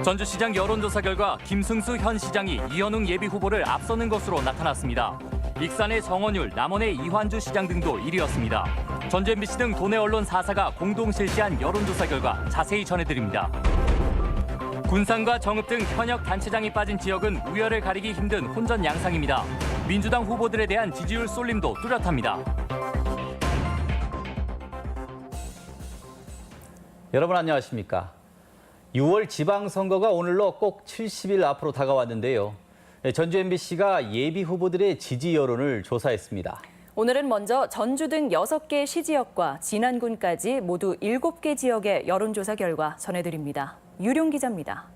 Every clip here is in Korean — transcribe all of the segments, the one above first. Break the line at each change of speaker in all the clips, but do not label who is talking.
전주시장 여론조사 결과 김승수 현 시장이 이현웅 예비후보를 앞서는 것으로 나타났습니다. 익산의 정원율, 남원의 이환주 시장 등도 1위였습니다. 전주 MBC 등 도내 언론 4사가 공동 실시한 여론조사 결과 자세히 전해드립니다. 군산과 정읍 등 현역 단체장이 빠진 지역은 우열을 가리기 힘든 혼전 양상입니다. 민주당 후보들에 대한 지지율 쏠림도 뚜렷합니다.
여러분 안녕하십니까? 6월 지방선거가 오늘로 꼭 70일 앞으로 다가왔는데요. 전주 MBC가 예비 후보들의 지지 여론을 조사했습니다.
오늘은 먼저 전주 등 6개 시지역과 진안군까지 모두 7개 지역의 여론조사 결과 전해드립니다. 유룡 기자입니다.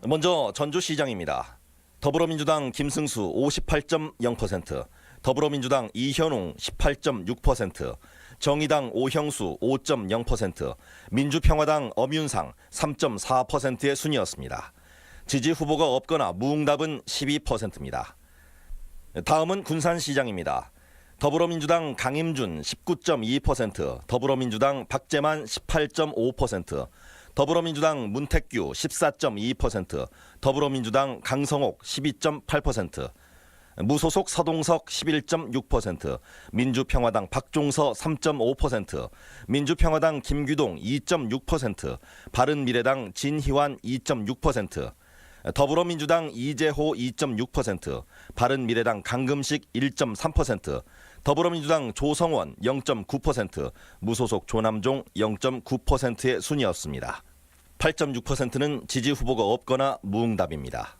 먼저 전주시장입니다. 더불어민주당 김승수 58.0%, 더불어민주당 이현웅 18.6%, 정의당 오형수 5.0%, 민주평화당 엄윤상 3.4%의 순이었습니다. 지지 후보가 없거나 무응답은 12%입니다. 다음은 군산시장입니다. 더불어민주당 강임준 19.2%, 더불어민주당 박재만 18.5%, 더불어민주당 문택규 14.2%, 더불어민주당 강성옥 12.8%, 무소속 서동석 11.6%, 민주평화당 박종서 3.5%, 민주평화당 김규동 2.6%, 바른미래당 진희환 2.6%, 더불어민주당 이재호 2.6%, 바른미래당 강금식 1.3%, 더불어민주당 조성원 0.9%, 무소속 조남종 0.9%의 순이었습니다. 8.6%는 지지 후보가 없거나 무응답입니다.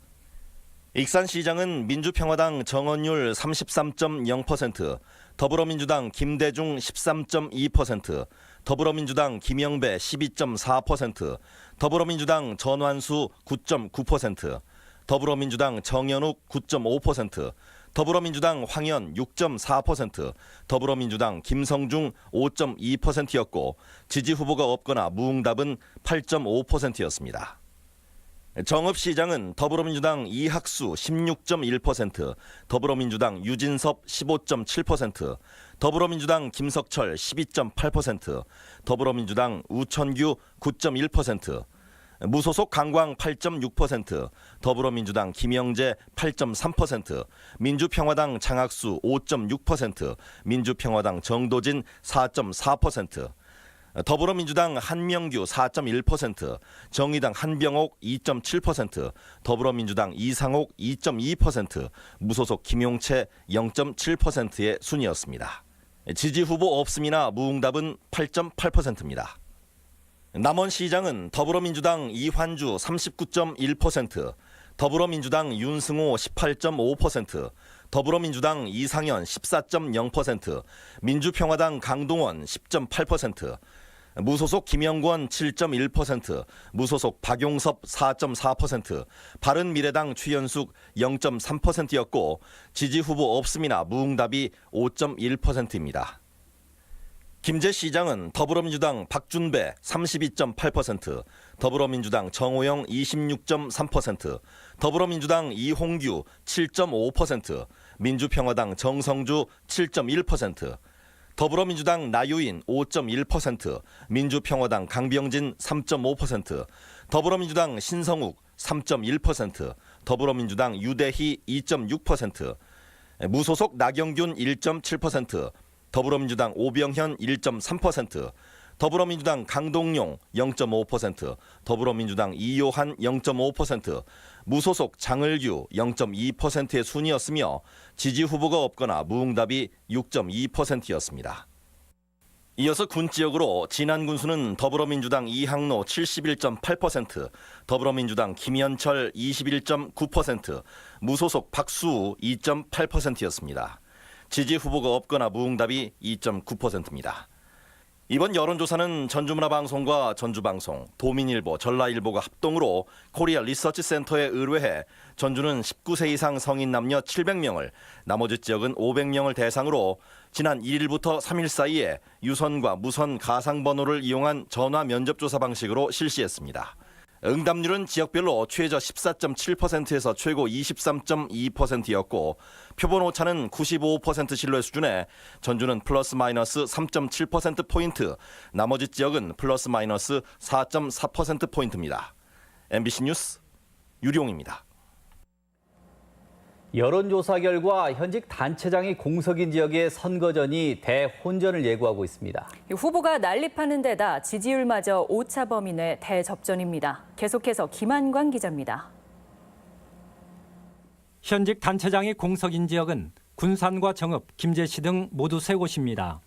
익산시장은 민주평화당 정원율 33.0%, 더불어민주당 김대중 13.2%, 더불어민주당 김영배 12.4%, 더불어민주당 전완수 9.9%, 더불어민주당 정연욱 9.5%, 더불어민주당 황현 6.4%, 더불어민주당 김성중 5.2%였고 지지 후보가 없거나 무응답은 8.5%였습니다. 정읍시장은 더불어민주당 이학수 16.1%, 더불어민주당 유진섭 15.7%, 더불어민주당 김석철 12.8%, 더불어민주당 우천규 9.1%, 무소속 강광 8.6%, 더불어민주당 김영재 8.3%, 민주평화당 장학수 5.6%, 민주평화당 정도진 4.4%, 더불어민주당 한명규 4.1%, 정의당 한병옥 2.7%, 더불어민주당 이상옥 2.2%, 무소속 김용채 0.7%의 순이었습니다. 지지 후보 없음이나 무응답은 8.8%입니다. 남원시장은 더불어민주당 이환주 39.1%, 더불어민주당 윤승호 18.5%, 더불어민주당 이상현 14.0%, 민주평화당 강동원 10.8%, 무소속 김영권 7.1%, 무소속 박용섭 4.4%, 바른미래당 최연숙 0.3%였고 지지 후보 없음이나 무응답이 5.1%입니다. 김제시장은 더불어민주당 박준배 32.8%, 더불어민주당 정호영 26.3%, 더불어민주당 이홍규 7.5%, 민주평화당 정성주 7.1%, 더불어민주당 나유인 5.1%, 민주평화당 강병진 3.5%, 더불어민주당 신성욱 3.1%, 더불어민주당 유대희 2.6%, 무소속 나경균 1.7%, 더불어민주당 오병현 1.3%, 더불어민주당 강동용 0.5%, 더불어민주당 이요한 0.5%, 무소속 장을규 0.2%의 순이었으며 지지 후보가 없거나 무응답이 6.2%였습니다. 이어서 군 지역으로 진안군수는 더불어민주당 이항로 71.8%, 더불어민주당 김현철 21.9%, 무소속 박수우 2.8%였습니다. 지지 후보가 없거나 무응답이 2.9%입니다. 이번 여론조사는 전주문화방송과 전주방송, 도민일보, 전라일보가 합동으로 코리아 리서치 센터에 의뢰해 전주는 19세 이상 성인 남녀 700명을, 나머지 지역은 500명을 대상으로 지난 1일부터 3일 사이에 유선과 무선 가상번호를 이용한 전화 면접조사 방식으로 실시했습니다. 응답률은 지역별로 최저 14.7%에서 최고 23.2%였고 표본 오차는 95% 신뢰 수준에 전주는 플러스 마이너스 3.7%포인트, 나머지 지역은 플러스 마이너스 4.4%포인트입니다. MBC 뉴스 유룡입니다.
여론조사 결과 현직 단체장이 공석인 지역의 선거전이 대혼전을 예고하고 있습니다.
후보가 난립하는 데다 지지율마저 오차범위 내 대접전입니다. 계속해서 김한광 기자입니다.
현직 단체장이 공석인 지역은 군산과 정읍, 김제시 등 모두 3곳입니다.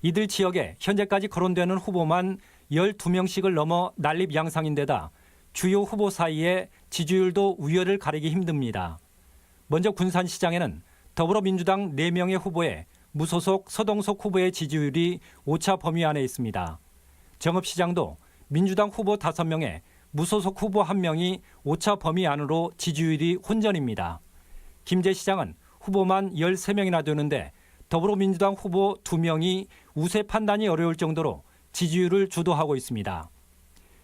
이들 지역에 현재까지 거론되는 후보만 12명씩을 넘어 난립 양상인데다 주요 후보 사이에 지지율도 우열을 가리기 힘듭니다. 먼저 군산시장에는 더불어민주당 4명의 후보에 무소속 서동석 후보의 지지율이 오차 범위 안에 있습니다. 정읍시장도 민주당 후보 5명에 무소속 후보 1명이 오차 범위 안으로 지지율이 혼전입니다. 김제시장은 후보만 13명이나 되는데 더불어민주당 후보 2명이 우세 판단이 어려울 정도로 지지율을 주도하고 있습니다.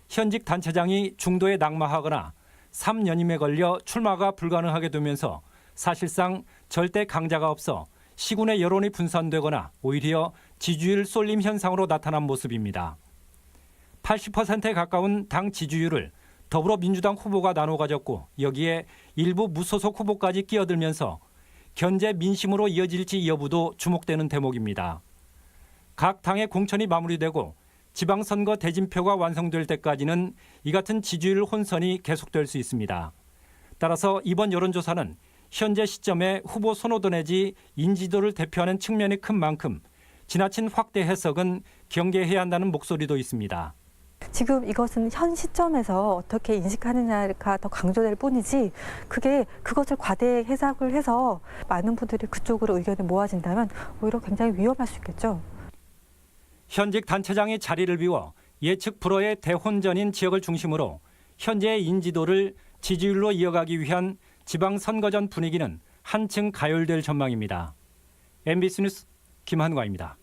현직 단체장이 중도에 낙마하거나 3연임에 걸려 출마가 불가능하게 되면서 사실상 절대 강자가 없어 시군의 여론이 분산되거나 오히려 지지율 쏠림 현상으로 나타난 모습입니다. 80%에 가까운 당 지지율을 더불어민주당 후보가 나눠 가졌고 여기에 일부 무소속 후보까지 끼어들면서 견제 민심으로 이어질지 여부도 주목되는 대목입니다. 각 당의 공천이 마무리되고 지방선거 대진표가 완성될 때까지는 이 같은 지지율 혼선이 계속될 수 있습니다. 따라서 이번 여론조사는 현재 시점에 후보 선호도 내지 인지도를 대표하는 측면이 큰 만큼 지나친 확대 해석은 경계해야 한다는 목소리도 있습니다.
지금 이것은 현 시점에서 어떻게 인식하느냐가 더 강조될 뿐이지 그것을 과대 해석을 해서 많은 분들이 그쪽으로 의견이 모아진다면 오히려 굉장히 위험할 수 있겠죠.
현직 단체장이 자리를 비워 예측 불허의 대혼전인 지역을 중심으로 현재의 인지도를 지지율로 이어가기 위한 지방선거전 분위기는 한층 가열될 전망입니다. MBC 뉴스 김한과입니다.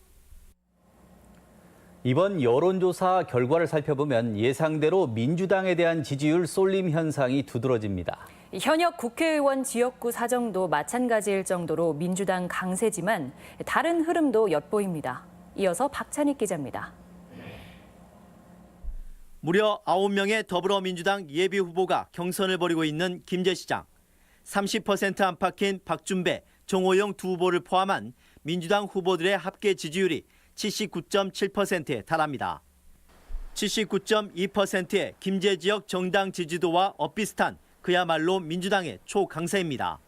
이번 여론조사 결과를 살펴보면 예상대로 민주당에 대한 지지율 쏠림 현상이 두드러집니다.
현역 국회의원 지역구 사정도 마찬가지일 정도로 민주당 강세지만 다른 흐름도 엿보입니다. 이어서 박찬익 기자입니다.
무려 9명의 더불어민주당 예비후보가 경선을 벌이고 있는 김제시장. 30% 안팎인 박준배, 정호영 두 후보를 포함한 민주당 후보들의 합계 지지율이 79.7%에 달합니다. 79.2%의 김제 지역 정당 지지도와 엇비슷한 그야말로 민주당의 초강세입니다.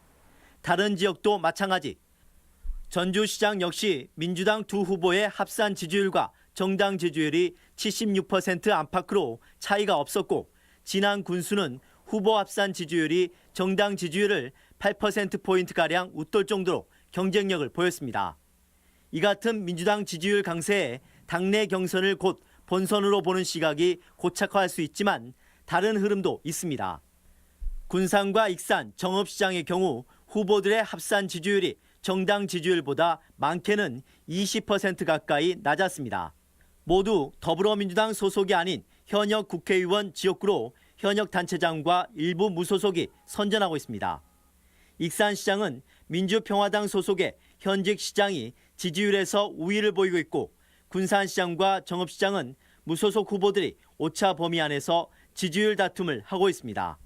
다른 지역도 마찬가지. 전주시장 역시 민주당 두 후보의 합산 지지율과 정당 지지율이 76% 안팎으로 차이가 없었고 지난 군수는 후보 합산 지지율이 정당 지지율을 8%포인트가량 웃돌 정도로 경쟁력을 보였습니다. 이 같은 민주당 지지율 강세에 당내 경선을 곧 본선으로 보는 시각이 고착화할 수 있지만 다른 흐름도 있습니다. 군산과 익산, 정읍시장의 경우 후보들의 합산 지지율이 정당 지지율보다 많게는 20% 가까이 낮았습니다. 모두 더불어민주당 소속이 아닌 현역 국회의원 지역구로 현역 단체장과 일부 무소속이 선전하고 있습니다. 익산시장은 민주평화당 소속의 현직 시장이 지지율에서 우위를 보이고 있고 군산시장과 정읍시장은 무소속 후보들이 오차 범위 안에서 지지율 다툼을 하고 있습니다.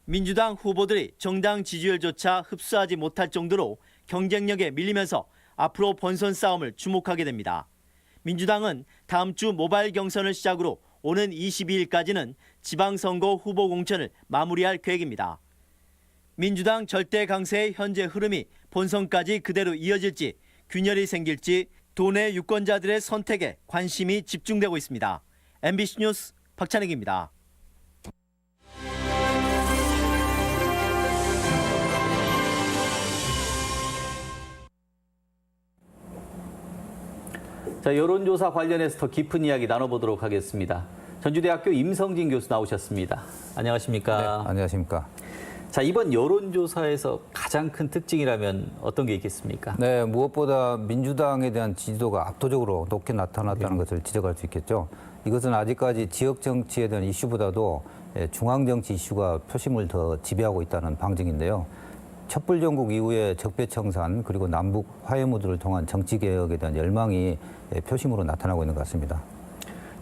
민주당 후보들이 정당 지지율조차 흡수하지 못할 정도로 경쟁력에 밀리면서 앞으로 본선 싸움을 주목하게 됩니다. 민주당은 다음 주 모바일 경선을 시작으로 오는 22일까지는 지방선거 후보 공천을 마무리할 계획입니다. 민주당 절대 강세의 현재 흐름이 본선까지 그대로 이어질지 균열이 생길지 도내 유권자들의 선택에 관심이 집중되고 있습니다. MBC 뉴스 박찬익입니다.
자, 여론조사 관련해서 더 깊은 이야기 나눠보도록 하겠습니다. 전주대학교 임성진 교수 나오셨습니다. 안녕하십니까?
네, 안녕하십니까?
자, 이번 여론조사에서 가장 큰 특징이라면 어떤 게 있겠습니까?
네, 무엇보다 민주당에 대한 지지도가 압도적으로 높게 나타났다는 것을 지적할 수 있겠죠. 이것은 아직까지 지역 정치에 대한 이슈보다도 중앙 정치 이슈가 표심을 더 지배하고 있다는 방증인데요. 촛불 전국 이후에 적폐청산 그리고 남북 화해 모드를 통한 정치 개혁에 대한 열망이 표심으로 나타나고 있는 것 같습니다.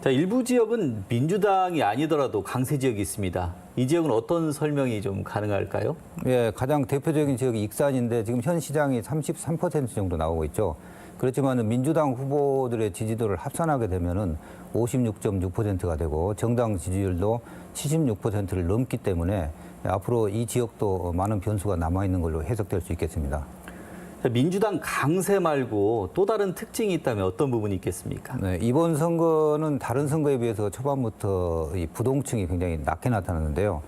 자, 일부 지역은 민주당이 아니더라도 강세 지역이 있습니다. 이 지역은 어떤 설명이 좀 가능할까요?
예, 가장 대표적인 지역이 익산인데 지금 현 시장이 33% 정도 나오고 있죠. 그렇지만 민주당 후보들의 지지도를 합산하게 되면은 56.6%가 되고 정당 지지율도 76%를 넘기 때문에 앞으로 이 지역도 많은 변수가 남아있는 걸로 해석될 수 있겠습니다.
자, 민주당 강세 말고 또 다른 특징이 있다면 어떤 부분이 있겠습니까?
네, 이번 선거는 다른 선거에 비해서 초반부터 이 부동층이 굉장히 낮게 나타났는데요.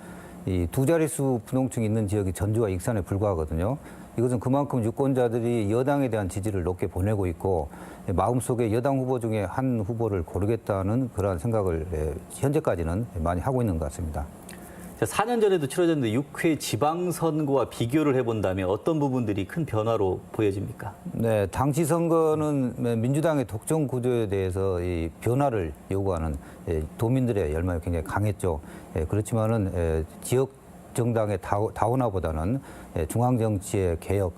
이 두 자릿수 부동층이 있는 지역이 전주와 익산에 불과하거든요. 이것은 그만큼 유권자들이 여당에 대한 지지를 높게 보내고 있고 마음속에 여당 후보 중에 한 후보를 고르겠다는 그러한 생각을 현재까지는 많이 하고 있는 것 같습니다.
자, 4년 전에도 치러졌는데 6회 지방선거와 비교를 해본다면 어떤 부분들이 큰 변화로 보여집니까?
네, 당시 선거는 민주당의 독점 구조에 대해서 이 변화를 요구하는 도민들의 열망이 굉장히 강했죠. 그렇지만은 지역 정당의 다원화보다는 중앙 정치의 개혁,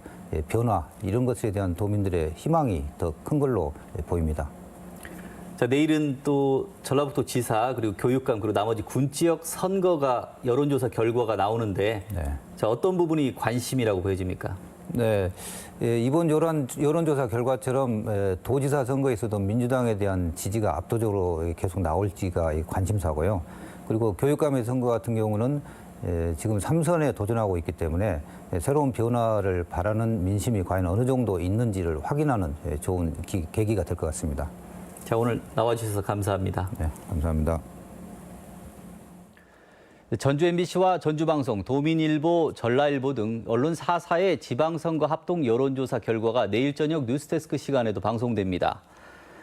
변화 이런 것에 대한 도민들의 희망이 더 큰 걸로 보입니다.
자, 내일은 또 전라북도 지사 그리고 교육감 그리고 나머지 군 지역 선거가 여론조사 결과가 나오는데
네.
자, 어떤 부분이 관심이라고 보여집니까?
네, 이번 여론조사 결과처럼 도지사 선거에서도 민주당에 대한 지지가 압도적으로 계속 나올지가 관심사고요. 그리고 교육감의 선거 같은 경우는 지금 3선에 도전하고 있기 때문에 새로운 변화를 바라는 민심이 과연 어느 정도 있는지를 확인하는 좋은 계기가 될 것 같습니다.
자, 오늘 나와주셔서 감사합니다.
네, 감사합니다.
전주 MBC와 전주방송, 도민일보, 전라일보 등 언론 4사의 지방선거 합동 여론조사 결과가 내일 저녁 뉴스데스크 시간에도 방송됩니다.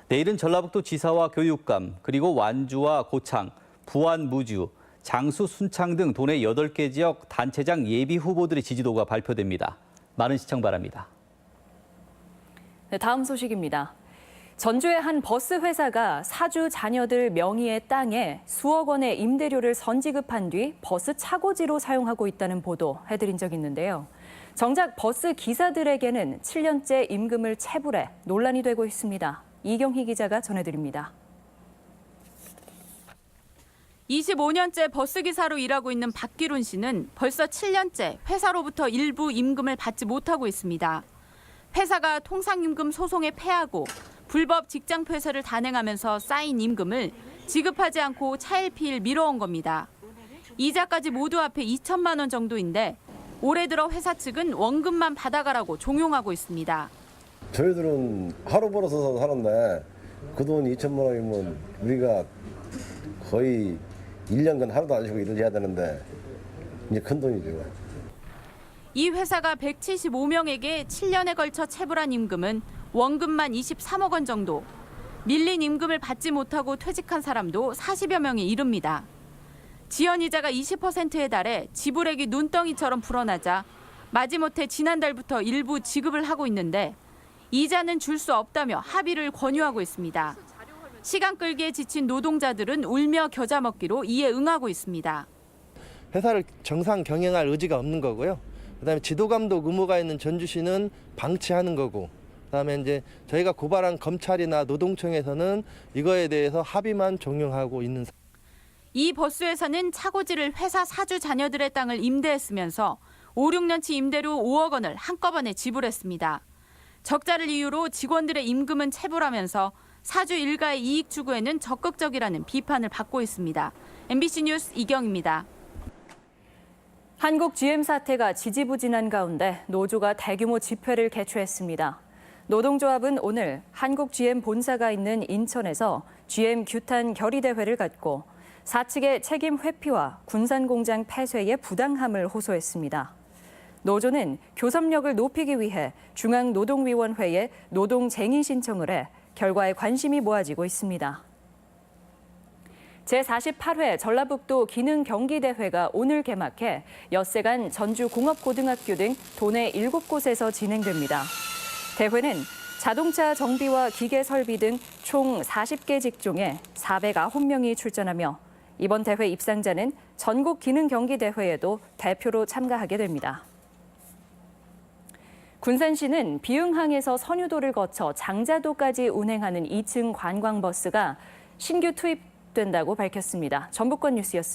내일은 전라북도 지사와 교육감, 그리고 완주와 고창, 부안, 무주, 장수, 순창 등 도내 8개 지역 단체장 예비 후보들의 지지도가 발표됩니다. 많은 시청 바랍니다.
네, 다음 소식입니다. 전주의 한 버스 회사가 사주 자녀들 명의의 땅에 수억 원의 임대료를 선지급한 뒤 버스 차고지로 사용하고 있다는 보도 해드린 적이 있는데요. 정작 버스 기사들에게는 7년째 임금을 체불해 논란이 되고 있습니다. 이경희 기자가 전해드립니다.
25년째 버스기사로 일하고 있는 박기룬 씨는 벌써 7년째 회사로부터 일부 임금을 받지 못하고 있습니다. 회사가 통상임금 소송에 패하고 불법 직장폐쇄를 단행하면서 쌓인 임금을 지급하지 않고 차일피일 미뤄온 겁니다. 이자까지 모두 합해 2천만 원 정도인데 올해 들어 회사 측은 원금만 받아가라고 종용하고 있습니다.
저희들은 하루 벌어서 사는데 그 돈 2천만 원이면 우리가 거의 1년간 하루도 안 쉬고 일을 해야 되는데 이제 큰 돈이죠.
이 회사가 175명에게 7년에 걸쳐 체불한 임금은 원금만 23억 원 정도. 밀린 임금을 받지 못하고 퇴직한 사람도 40여 명에 이릅니다. 지연이자가 20%에 달해 지불액이 눈덩이처럼 불어나자 마지못해 지난달부터 일부 지급을 하고 있는데 이자는 줄 수 없다며 합의를 권유하고 있습니다. 시간 끌기에 지친 노동자들은 울며 겨자 먹기로 이에 응하고 있습니다.
회사를 정상 경영할 의지가 없는 거고요. 그다음에 지도감독 의무가 있는 전주시는 방치하는 거고, 그다음에 이제 저희가 고발한 검찰이나 노동청에서는 이거에 대해서 합의만 종용하고 있는.
이 버스회사는 차고지를 회사 사주 자녀들의 땅을 임대했으면서 5, 6년치 임대료 5억 원을 한꺼번에 지불했습니다. 적자를 이유로 직원들의 임금은 체불하면서 사주 일가의 이익 추구에는 적극적이라는 비판을 받고 있습니다. MBC 뉴스 이경입니다.
한국 GM 사태가 지지부진한 가운데 노조가 대규모 집회를 개최했습니다. 노동조합은 오늘 한국 GM 본사가 있는 인천에서 GM 규탄 결의대회를 갖고 사측의 책임 회피와 군산공장 폐쇄의 부당함을 호소했습니다. 노조는 교섭력을 높이기 위해 중앙노동위원회에 노동쟁의 신청을 해 결과에 관심이 모아지고 있습니다. 제48회 전라북도 기능경기대회가 오늘 개막해 엿새간 전주공업고등학교 등 도내 7곳에서 진행됩니다. 대회는 자동차 정비와 기계 설비 등 총 40개 직종에 409명이 출전하며 이번 대회 입상자는 전국 기능 경기 대회에도 대표로 참가하게 됩니다. 군산시는 비흥항에서 선유도를 거쳐 장자도까지 운행하는 2층 관광버스가 신규 투입된다고 밝혔습니다. 전북권 뉴스였습니다.